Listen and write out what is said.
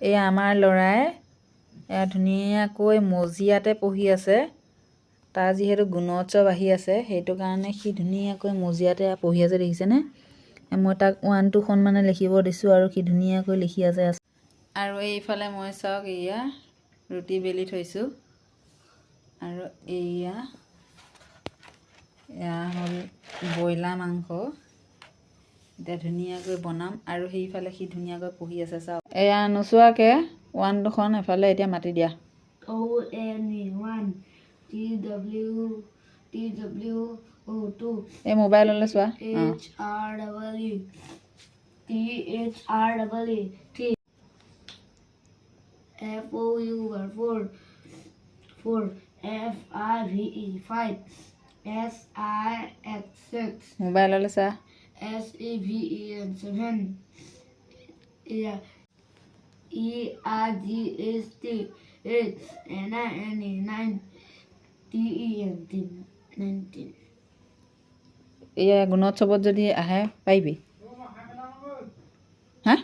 এই আমাৰ ল'ৰাই ধুনীয়াকৈ মজিয়াতে পঢ়ি আছে। তাৰ যিহেতু গুণোৎসৱ আহি আছে সেইটো কাৰণে সি ধুনীয়াকৈ মজিয়াতে পঢ়ি আছে, দেখিছেনে? মই তাক 1 2 খন মানে লিখিব দিছোঁ আৰু সি ধুনীয়াকৈ লিখি আছে। আৰু এইফালে মই চাওক এয়া ৰুটি বেলি থৈছোঁ আৰু এয়া হ'ল ব্ৰইলাৰ মাংস। এতিয়া ধুনীয়াকৈ বনাম আৰু সেইফালে সি ধুনীয়াকৈ পঢ়ি আছে চাওক। এয়া নোচোৱাকৈ 1 2 খন এফালে এতিয়া মাতি দিয়া। ONE TWO এই মোবাইললৈ চোৱা। FOUR FIVE SIX মোবাইললৈ চা। SEVEN 7 ERGST 8 NINE 9 TEN 19 এয়া গুণোৎসৱত যদি আহে পাৰিবি। হা